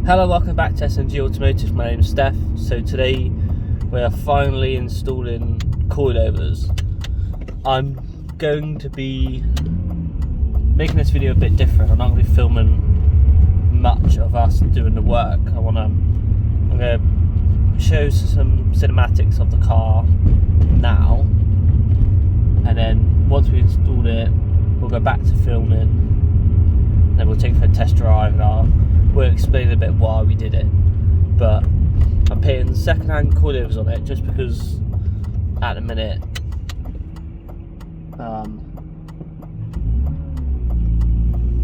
Hello, welcome back to SMG Automotive. My name's Steph. So today we are finally installing coilovers. I'm going to be making this video a bit different. I'm not going to be filming much of us doing the work. I'm going to show some cinematics of the car now, and then once we install it, we'll go back to filming. Then we'll take it for a test drive, and we'll explain a bit why we did it. But I'm putting second-hand coilovers on it just because at the minute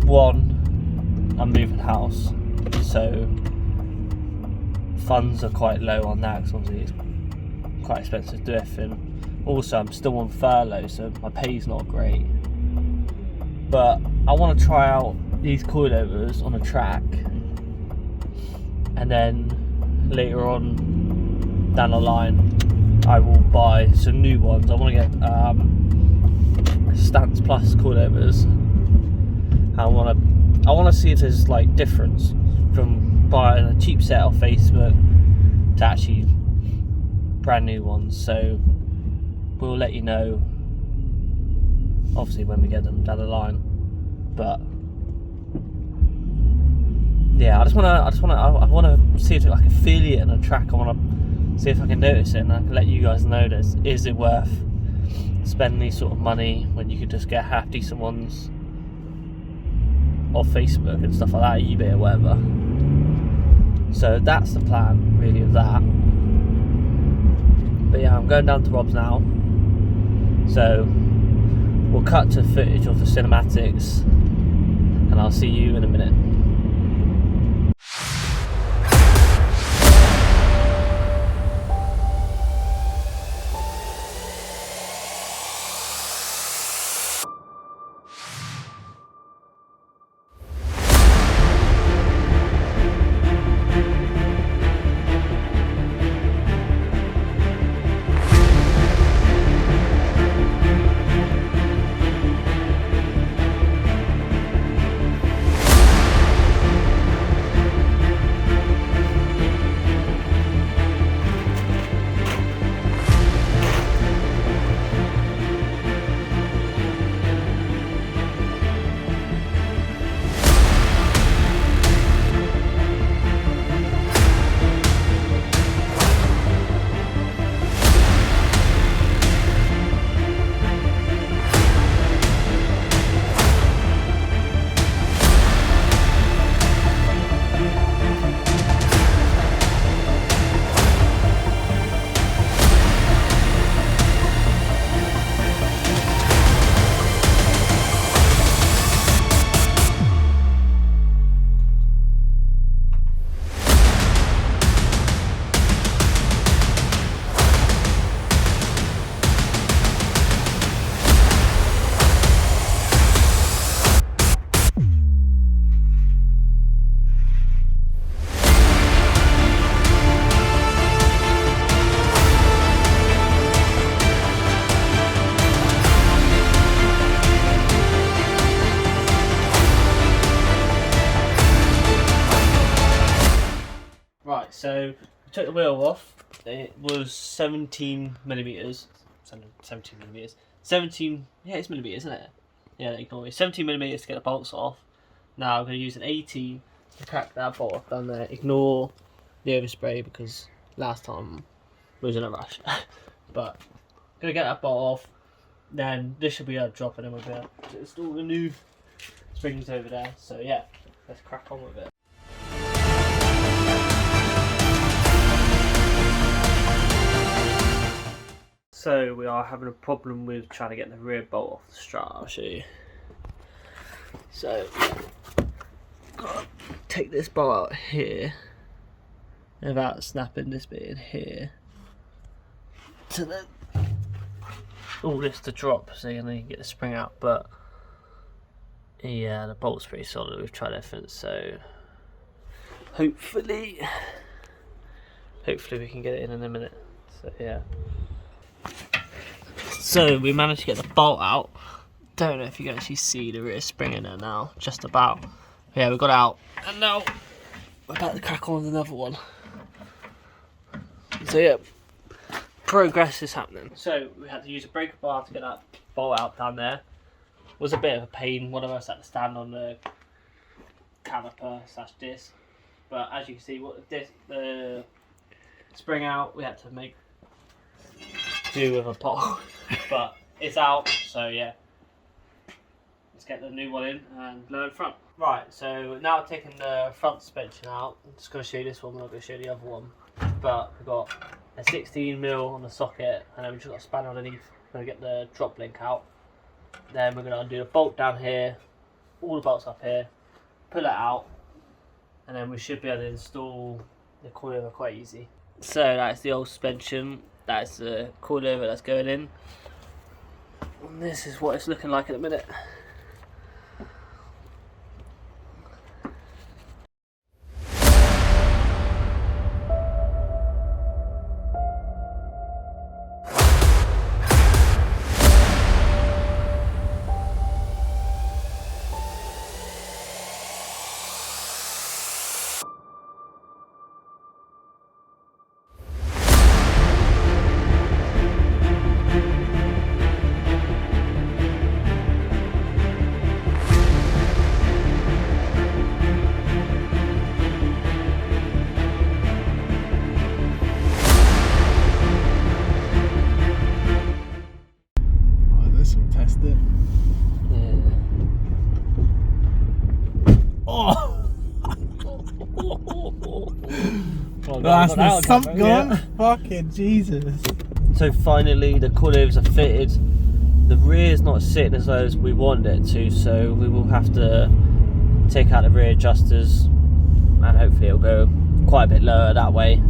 one, I'm moving house, so funds are quite low on that because obviously it's quite expensive to do everything. Also, I'm still on furlough, so my pay's not great. But I want to try out these coilovers on a track, and then later on down the line I will buy some new ones. I want to get Stance Plus coilovers. I want to see if there's like difference from buying a cheap set off Facebook to actually brand new ones. So we'll let you know obviously when we get them down the line. But yeah, I want to see if I can feel it in a track. I want to see if I can notice it, and I can let you guys know this. Is it worth spending these sort of money when you could just get half decent ones off Facebook and stuff like that, eBay or whatever? So that's the plan really of that. But yeah, I'm going down to Rob's now, so we'll cut to footage of the cinematics, and I'll see you in a minute. Right, so I took the wheel off. It was 17 millimeters. 17 millimeters. 17, yeah, it's millimeters, isn't it? Yeah, ignore me. 17 millimeters to get the bolts off. Now I'm going to use an 18 to crack that bolt off down there. Ignore the overspray because last time I was in a rush. But I'm going to get that bolt off. Then this should be able to drop, and then we'll be able to install the new springs over there. So yeah, let's crack on with it. So we are having a problem with trying to get the rear bolt off the strut. I'll show you. So gotta take this bolt out here without snapping this bit in here to then all this to drop, so you can get the spring out. But yeah, the bolt's pretty solid. We've tried everything, so hopefully we can get it in a minute. So yeah. So we managed to get the bolt out. Don't know if you can actually see the rear spring in there now, just about. Yeah, we got out, and now we're about to crack on with another one. So yeah, progress is happening. So we had to use a breaker bar to get that bolt out down there. It was a bit of a pain. One of us had to stand on the caliper/disc, but as you can see, what the spring out, we had to make do with a pole, but it's out. So yeah, let's get the new one in and lower the front. Right, so now taking the front suspension out. I'm just going to show you this one. I'm not going to show you the other one, but we've got a 16mm on the socket, and then we've just got a spanner underneath. We're going to get the drop link out. Then we're going to undo the bolt down here, all the bolts up here, pull it out, and then we should be able to install the coilover quite easy. So that's the old suspension, that's the coilover that's going in, and this is what it's looking like at the minute. That's the sump gone. Yeah. Fucking Jesus. So finally the coilovers are fitted. The rear's not sitting as low as we wanted it to, so we will have to take out the rear adjusters and hopefully it'll go quite a bit lower that way.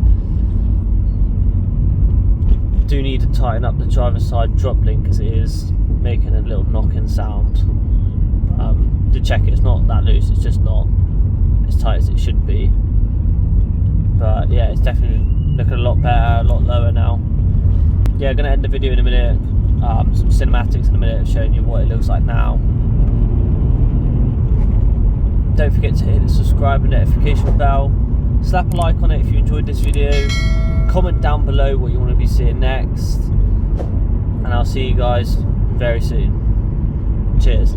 Do need to tighten up the driver's side drop link because it is making a little knocking sound. To check it's not that loose, it's just not as tight as it should be. But yeah, it's definitely looking a lot better, a lot lower now. Yeah, I'm going to end the video in a minute, some cinematics in a minute showing you what it looks like now. Don't forget to hit the subscribe and notification bell. Slap a like on it if you enjoyed this video. Comment down below what you want to be seeing next. And I'll see you guys very soon. Cheers.